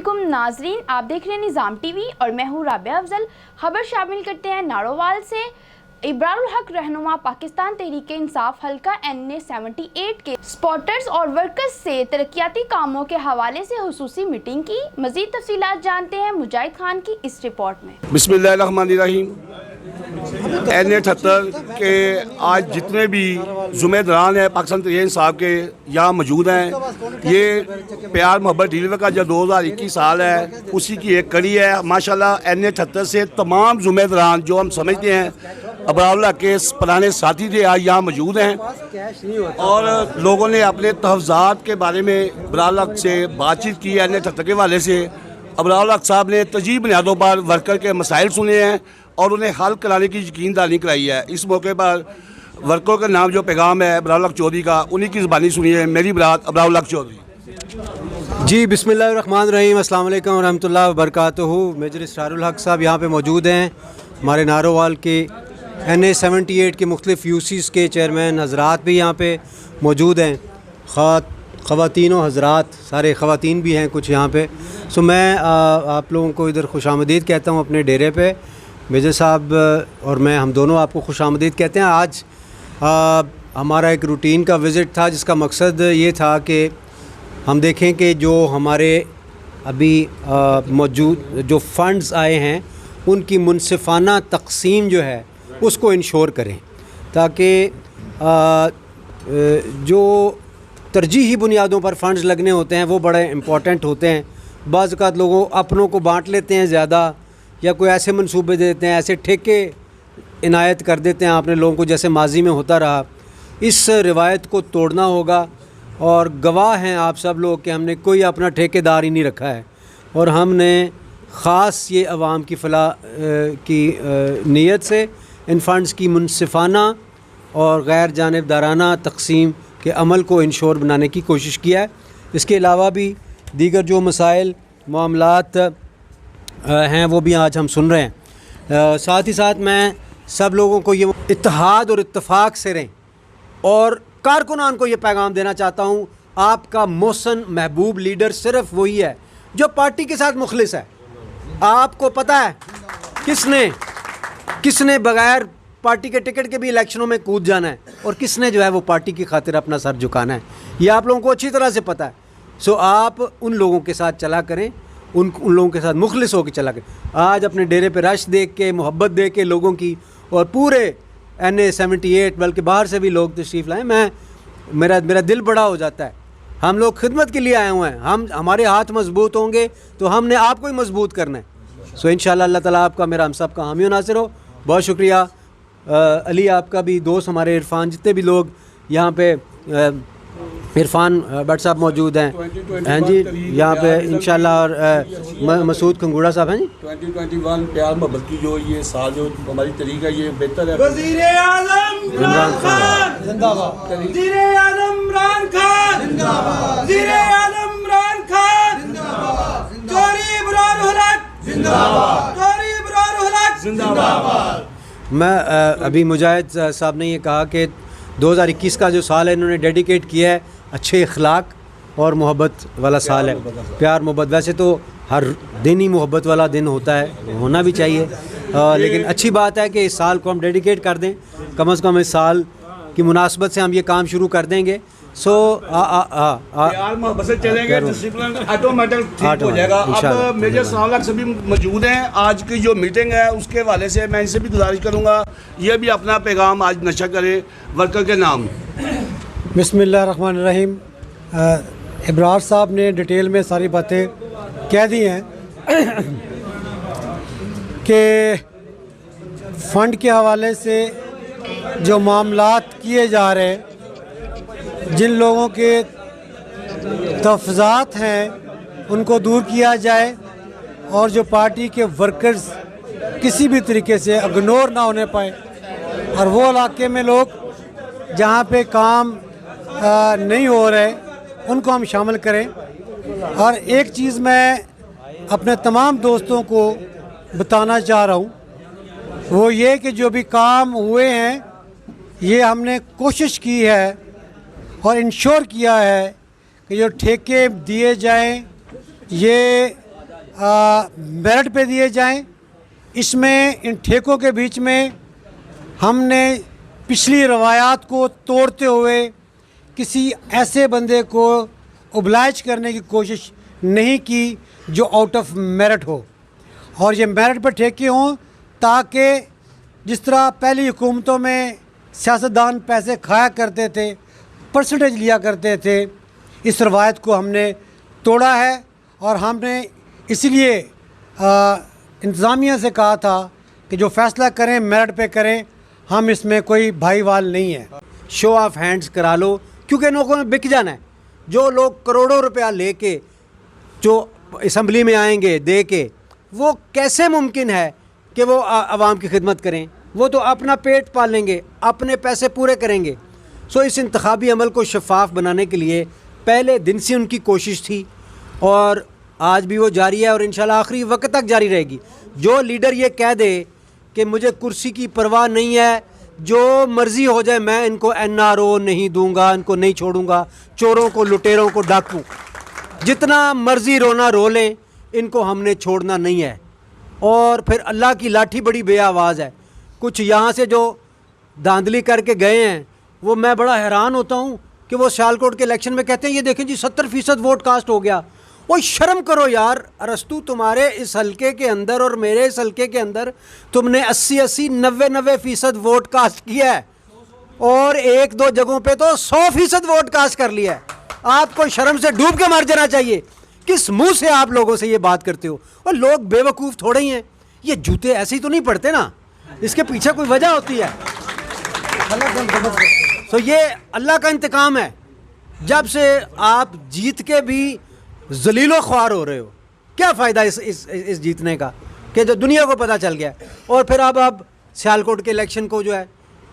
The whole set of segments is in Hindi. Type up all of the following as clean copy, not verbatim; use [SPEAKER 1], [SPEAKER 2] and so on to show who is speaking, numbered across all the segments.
[SPEAKER 1] अस्सलामुअलैकुम नाजरीन, आप देख रहे हैं निज़ाम टीवी और मैं हूँ राबिया अफजल। खबर शामिल करते हैं नारोवाल से। इब्रारुल हक रहनुमा पाकिस्तान तहरीक इंसाफ हल्का NA 78 के स्पॉटर्स और वर्कर्स से तरक्याती कामों के हवाले से हुसूसी मीटिंग की। मज़ीद तफसीलात जानते हैं मुजाहिद खान की इस रिपोर्ट में।
[SPEAKER 2] बिस्मिल्लाहिर्रहमानिर्रहीम। NA 78 के आज जितने भी ज़ुम्मेदारान हैं पाकिस्तान तहरीक इंसाफ के यहाँ मौजूद हैं, ये प्यार मोहब्बत डिलीवर का जो 2021 साल है उसी की एक कड़ी है। माशाल्लाह NA 78 से तमाम ज़ुम्मेदारान जो हम समझते हैं अब्राउल्लाह के पुराने साथी थे, आज यहाँ मौजूद हैं और लोगों ने अपने तहफ़्ज़ात के बारे में अब्राउल्लाह से बातचीत की है। NA 78 के वाले से अब्राउल्लाह साहब ने तजीब बुनियादों पर वर्कर के मसाइल सुने हैं और उन्हें हल कराने की यकीनदानी कराई है। इस मौके पर वर्करों के नाम जो पैगाम है अब्राउल्लाह चौधरी का, उन्हीं की ज़बानी सुनिए। मेरी बरात अब्राउल्लाह चौधरी।
[SPEAKER 3] जी बिस्मिल्लाहिर्रहमानिर्रहीम, अस्सलाम वालेकुम रहमतुल्लाहि व बरकातुहू। मेजर इसरारुल हक साहब यहाँ पे मौजूद हैं। हमारे नारोवाल के NA 78 के मुख्तलिफ़ यूसीज़ के चेयरमैन हज़रात भी यहाँ पे मौजूद हैं, ख़वातीन व हज़रात, सारे ख़वातीन भी हैं कुछ यहाँ पे। सो मैं आप लोगों को इधर खुशामदीद कहता हूँ अपने डेरे पे। मेजर साहब और मैं, हम दोनों आपको खुशामदीद कहते हैं। आज हमारा एक रूटीन का विज़िट था जिसका मकसद ये था कि हम देखें कि जो हमारे अभी मौजूद जो फ़ंड्स आए हैं उनकी मुनसिफ़ाना तक़सीम जो है उसको इंश्योर करें, ताकि जो तरजीही बुनियादों पर फ़ंड्स लगने होते हैं वो बड़े इम्पॉर्टेंट होते हैं। बाज़ औक़ात लोगों अपनों को बांट लेते हैं ज़्यादा, या कोई ऐसे मंसूबे देते हैं, ऐसे ठेके इनायत कर देते हैं आपने लोगों को, जैसे माजी में होता रहा। इस रिवायत को तोड़ना होगा और गवाह हैं आप सब लोग कि हमने कोई अपना ठेकेदार ही नहीं रखा है और हमने ख़ास ये अवाम की फ़लाह की नीयत से इन फ़ंड्स की मुनसिफ़ाना और गैर जानिबदाराना तक़सीम के अमल को इंश्योर बनाने की कोशिश किया है। इसके अलावा भी दीगर जो मसाइल मामलात हैं वो भी आज हम सुन रहे हैं। साथ ही साथ मैं सब लोगों को ये इत्तेहाद और इत्तेफाक से रहें और कारकुनान को ये पैगाम देना चाहता हूँ, आपका मोहसन महबूब लीडर सिर्फ वही है जो पार्टी के साथ मुखलिस है। आपको पता है किसने बग़ैर पार्टी के टिकट के भी इलेक्शनों में कूद जाना है और किसने जो है वो पार्टी की खातिर अपना सर झुकाना है, ये आप लोगों को अच्छी तरह से पता है। सो आप उन लोगों के साथ चला करें, उन लोगों के साथ मुखलिस होकर चला करें। आज अपने डेरे पे रश देख के, मोहब्बत देख के लोगों की, और पूरे NA 78 बल्कि बाहर से भी लोग तशरीफ़ लाएँ, मेरा दिल बड़ा हो जाता है। हम लोग खिदमत के लिए आए हुए हैं, हमारे हाथ मजबूत होंगे तो हमने आपको ही मजबूत करना है। सो इंशाअल्लाह अल्लाह ताला आपका, मेरा, हम सब का हामी व नासिर हो। बहुत शुक्रिया। अली आपका भी दोस्त, हमारे इरफान, जितने भी लोग यहाँ पे, इरफान भट्ट साहब मौजूद हैं, हैं जी यहाँ पे इंशाअल्लाह, और मसूद खंगूड़ा साहब हैं जी।
[SPEAKER 2] 2021 प्यार मोहब्बत की जो ये साल जो हमारी तरीका ये बेहतर है।
[SPEAKER 4] वज़ीर आज़म इमरान खान जिंदाबाद, वज़ीर आज़म इमरान खान जिंदाबाद, वज़ीर आज़म इमरान खान जिंदाबाद, चौधरी इब्रारुल हक जिंदाबाद, चौधरी इब्रारुल हक जिंदाबाद।
[SPEAKER 3] मैं अभी मुजाहिद साहब ने ये कहा कि 2021 का जो साल है इन्होंने डेडिकेट किया है अच्छे अखलाक और मोहब्बत वाला साल है, प्यार मोहब्बत। वैसे तो हर दिन ही मोहब्बत वाला दिन होता है, होना भी चाहिए, लेकिन अच्छी बात है कि इस साल को हम डेडिकेट कर दें। कम से कम इस साल की मुनासबत से हम ये काम शुरू कर देंगे। सो
[SPEAKER 2] प्यार मोहब्बत से चलेंगे, डिसिप्लिन ऑटोमेटिक ठीक हो जाएगा। अब मेजर साहब सभी मौजूद हैं। आज की जो मीटिंग है उसके हवाले से मैं इनसे भी गुजारिश करूँगा ये भी अपना पैगाम आज नशा करें वर्कर के नाम।
[SPEAKER 5] बिस्मिल्लाहिर्रहमानिर्रहीम। इब्रार साहब ने डिटेल में सारी बातें कह दी हैं कि फ़ंड के हवाले से जो मामलात किए जा रहे हैं, जिन लोगों के तहफ़्ज़ात हैं उनको दूर किया जाए और जो पार्टी के वर्कर्स किसी भी तरीके से इग्नोर ना होने पाए, और वो इलाके में लोग जहाँ पे काम नहीं हो रहे उनको हम शामिल करें। और एक चीज़ मैं अपने तमाम दोस्तों को बताना चाह रहा हूँ, वो ये कि जो भी काम हुए हैं ये हमने कोशिश की है और इंश्योर किया है कि जो ठेके दिए जाएं ये मेरिट पे दिए जाएं। इसमें इन ठेकों के बीच में हमने पिछली रवायात को तोड़ते हुए किसी ऐसे बंदे को ओब्लाइज करने की कोशिश नहीं की जो आउट ऑफ मेरिट हो, और ये मेरिट पर ठेके हों, ताकि जिस तरह पहली हुकूमतों में सियासतदान पैसे खाया करते थे, परसेंटेज लिया करते थे, इस रवायत को हमने तोड़ा है। और हमने इसीलिए इंतज़ामिया से कहा था कि जो फ़ैसला करें मेरिट पे करें, हम इसमें कोई भाईवाल नहीं है।
[SPEAKER 3] शो ऑफ हैंड्स करा लो, क्योंकि लोगों ने बिक जाना है। जो लोग करोड़ों रुपया लेके जो असम्बली में आएंगे दे के, वो कैसे मुमकिन है कि वो आवाम की खिदमत करें? वो तो अपना पेट पालेंगे, अपने पैसे पूरे करेंगे। सो इस इंतखाबी अमल को शफाफ बनाने के लिए पहले दिन से उनकी कोशिश थी और आज भी वो जारी है और इंशाल्लाह आखिरी वक्त तक जारी रहेगी। जो लीडर ये कह दे कि मुझे कुर्सी की परवाह नहीं है, जो मर्ज़ी हो जाए, मैं इनको NRO नहीं दूंगा, इनको नहीं छोड़ूंगा, चोरों को, लुटेरों को, डाकू जितना मर्ज़ी रोना रो लें, इनको हमने छोड़ना नहीं है। और फिर अल्लाह की लाठी बड़ी बेआवाज़ है। कुछ यहाँ से जो धांधली करके गए हैं, वो मैं बड़ा हैरान होता हूँ कि वो सियालकोट के इलेक्शन में कहते हैं ये देखें जी 70% वोट कास्ट हो गया। वो शर्म करो यार, अरस्तु तुम्हारे इस हलके के अंदर और मेरे इस हलके के अंदर तुमने 80-80, 90-90% वोट कास्ट किया है और 1-2 जगहों पे तो 100% वोट कास्ट कर लिया है। आपको शर्म से डूब के मर जाना चाहिए। किस मुंह से आप लोगों से ये बात करते हो? और लोग बेवकूफ़ थोड़े ही हैं, ये जूते ऐसे ही तो नहीं पड़ते ना, इसके पीछे कोई वजह होती है। तो ये अल्लाह का इंतकाम है। जब से आप जीत के भी जलीलो ख्वार हो रहे हो, क्या फ़ायदा इस जीतने का कि जो दुनिया को पता चल गया। और फिर अब सियालकोट के इलेक्शन को जो है,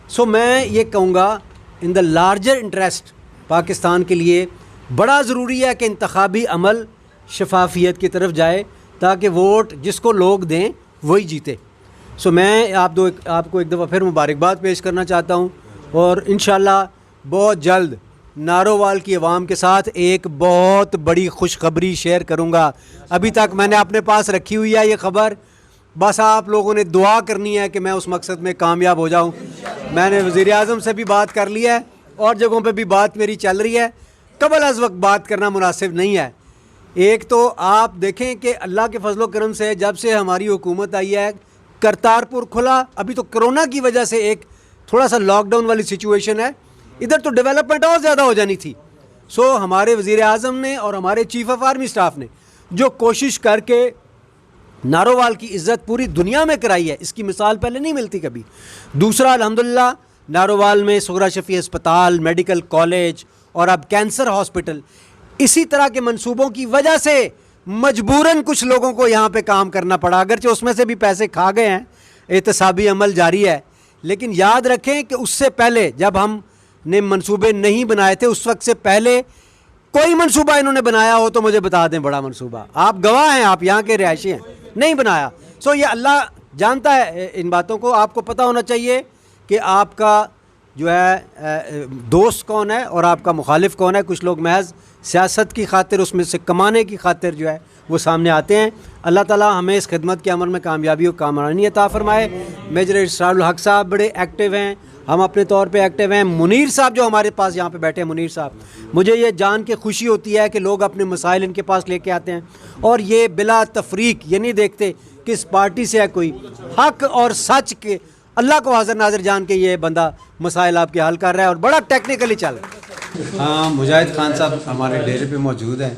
[SPEAKER 3] सो मैं ये कहूँगा in the larger interest Pakistan के लिए बड़ा ज़रूरी है कि इंतखाबी अमल शफाफियत की तरफ जाए, ताकि वोट जिसको लोग दें वही जीते। सो मैं आपको एक दफ़ा फिर मुबारकबाद पेश करना चाहता हूँ और इंशाल्लाह बहुत जल्द नारोवाल की आवाम के साथ एक बहुत बड़ी खुशखबरी शेयर करूँगा। अभी तक मैंने अपने पास रखी हुई है ये ख़बर, बस आप लोगों ने दुआ करनी है कि मैं उस मकसद में कामयाब हो जाऊँ। मैंने वज़ीर-ए-आज़म से भी बात कर ली है और जगहों पे भी बात मेरी चल रही है। कबल अज़ वक्त बात करना मुनासिब नहीं है। एक तो आप देखें कि अल्लाह के फजलो करम से जब से हमारी हुकूमत आई है, करतारपुर खुला। अभी तो कोरोना की वजह से एक थोड़ा सा लॉकडाउन वाली सिचुएशन है, इधर तो डेवलपमेंट और ज़्यादा हो जानी थी। सो हमारे वज़ीर-ए-आज़म ने और हमारे चीफ़ ऑफ आर्मी स्टाफ ने जो कोशिश करके नारोवाल की इज़्ज़त पूरी दुनिया में कराई है, इसकी मिसाल पहले नहीं मिलती कभी। दूसरा, अल्हम्दुलिल्लाह नारोवाल में सुगरा शफ़ी अस्पताल, मेडिकल कॉलेज और अब कैंसर हॉस्पिटल, इसी तरह के मंसूबों की वजह से मजबूरन कुछ लोगों को यहाँ पे काम करना पड़ा, अगरचे उसमें से भी पैसे खा गए हैं। एहतसाबी अमल जारी है, लेकिन याद रखें कि उससे पहले जब हमने मंसूबे नहीं बनाए थे, उस वक्त से पहले कोई मंसूबा इन्होंने बनाया हो तो मुझे बता दें, बड़ा मंसूबा। आप गवाह हैं, आप यहाँ के रिहायशी हैं, नहीं बनाया। सो ये अल्लाह जानता है इन बातों को। आपको पता होना चाहिए कि आपका जो है दोस्त कौन है और आपका मुखालिफ कौन है। कुछ लोग महज सियासत की खातिर, उसमें से कमाने की खातिर जो है वो सामने आते हैं। अल्लाह ताला हमें इस खिदमत के अमल में कामयाबी और कामरानी अता फरमाए। मेजर इसरारुल हक साहब बड़े एक्टिव हैं, हम अपने तौर पे एक्टिव हैं। मुनीर साहब जो हमारे पास यहाँ पे बैठे हैं, मुनीर साहब, मुझे ये जान के खुशी होती है कि लोग अपने मसाइल इनके पास लेके आते हैं और ये बिला तफरीक ये नहीं देखते किस पार्टी से है, कोई हक और सच के अल्लाह को हाज़िर नाज़िर जान के ये बंदा मसाइल आपके हल कर रहा है और बड़ा टेक्निकली चल रहा है। हाँ, मुजाहिद खान साहब हमारे डेरे पे मौजूद हैं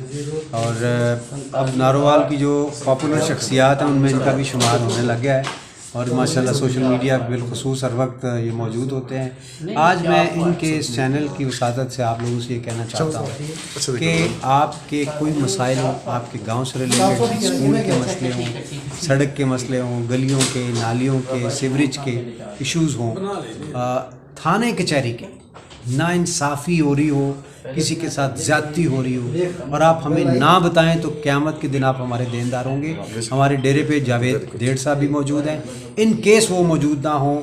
[SPEAKER 3] और अब नारोवाल की जो पॉपुलर शख्सियात हैं उनमें इनका भी शुमार होने लग गया है और माशाल्लाह सोशल मीडिया पर बिलखुसूस हर वक्त ये मौजूद होते हैं। आज मैं इनके इस चैनल की वसादत से आप लोगों से ये कहना चाहता हूँ कि आपके कोई मसाइल हों, आपके गांव से रिलेटेड स्कूल के मसले हों, सड़क के मसले हों, गलियों के, नालियों के, सीवरेज के इश्यूज़ हों, थाने कचहरी के नाइंसाफ़ी हो रही हो, किसी के साथ ज़्यादती हो रही हो और आप हमें ना बताएं तो क़यामत के दिन आप हमारे देनदार होंगे। हमारे डेरे पे जावेद डेढ़ साहब भी मौजूद हैं, इन केस वो मौजूद ना हो,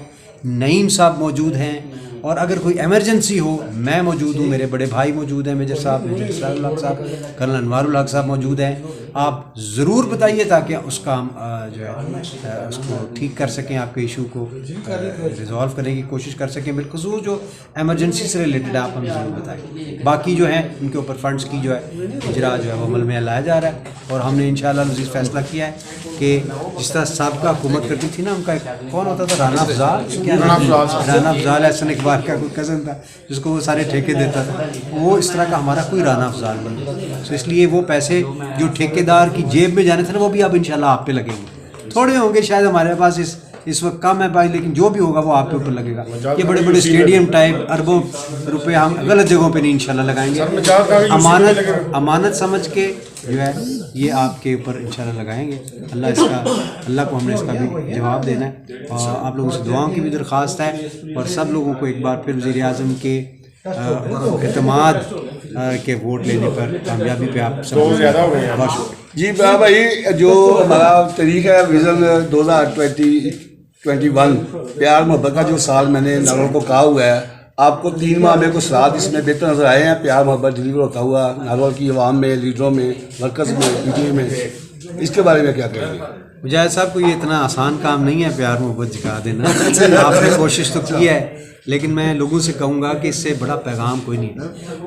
[SPEAKER 3] नईम साहब मौजूद हैं और अगर कोई एमरजेंसी हो मैं मौजूद हूँ, मेरे बड़े भाई मौजूद हैं, मेजर साहब, मेजर इसरारुल हक साहब, कर्नल अनवारुल हक साहब मौजूद हैं। आप ज़रूर बताइए ताकि उसका हम जो है उसको ठीक कर सकें, आपके इशू को रिजॉल्व करने की कोशिश कर सकें। बिलखुसूस जो एमरजेंसी से रिलेटेड आप हमें ज़रूर बताएं। बाकी जो है उनके ऊपर फंड्स की जो है इजरा जो है वो अमल में लाया जा रहा है और हमने इंशाअल्लाह लज़ीज़ फैसला किया है कि जिस तरह साबिक़ा हुकूमत करती थी ना, उनका कौन होता था, राना अफजाल एहसन इकबाल का कोई कज़न था जिसको वो सारे ठेके देता था, वो इस तरह का हमारा कोई राना अफजाल बन। तो इसलिए वो पैसे जो ठेकेदार की जेब में जाने थे ना, वो भी अब इंशाल्लाह आप पे लगेंगे। थोड़े होंगे शायद हमारे पास इस वक्त कम है भाई, लेकिन जो भी होगा वो आप पे ऊपर लगेगा। ये बड़े बड़े स्टेडियम टाइप अरबों रुपए हम गलत जगहों पे नहीं इंशाल्लाह लगाएंगे। अमानत समझ के जो है ये आपके ऊपर इंशाल्लाह लगाएंगे। अल्लाह को हमने इसका भी जवाब देना है और आप लोगों से दुआओं की भी दरख्वास्त है और सब लोगों को एक बार फिर वज़ीर आज़म के एतमाद के वोट लेने पर कामयाबी पे आप सब बहुत शुक्रिया।
[SPEAKER 2] जी भाई, जो हमारा तरीक है विज़न 2021 प्यार मोहब्बत का जो साल मैंने नारोल को कहा हुआ है, आपको 3 माह में कुछ रात इसमें बेहतर नजर आए हैं। प्यार मोहब्बत डिलीवर होता हुआ नारोल की आवाम में, लीडरों में, वर्कर्स में, पीटीए में, इसके बारे में क्या कहेंगे?
[SPEAKER 3] मुजाहिद साहब को ये इतना आसान काम नहीं है प्यार मोहब्बत जगा देना। आपने कोशिश तो की है, लेकिन मैं लोगों से कहूँगा कि इससे बड़ा पैगाम कोई नहीं है।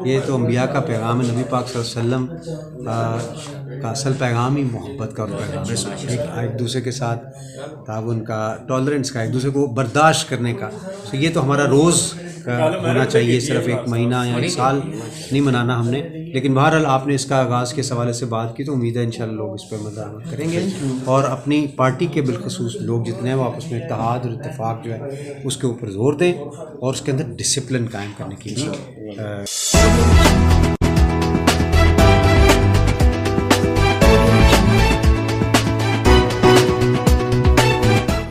[SPEAKER 3] ये तो अंबिया का पैगाम है, नबी पाक सल्लल्लाहु अलैहि वसल्लम का असल पैगाम ही मोहब्बत का पैगाम है, एक दूसरे के साथ ताउन का, टॉलरेंस का, एक दूसरे को बर्दाश्त करने का। तो ये तो हमारा रोज़ होना चाहिए, सिर्फ 1 महीना या 1 साल नहीं मनाना हमने। लेकिन बहरहाल आपने इसका आगाज़ के हवाले से बात की, तो उम्मीद है इंशाल्लाह लोग इस पर मज़ाक करेंगे और अपनी पार्टी के बिलखुसूस लोग जितने हैं वो आपस में इत्तेहाद और इत्तेफाक जो है उसके ऊपर जोर दें और उसके अंदर डिसिप्लिन कायम करने की भी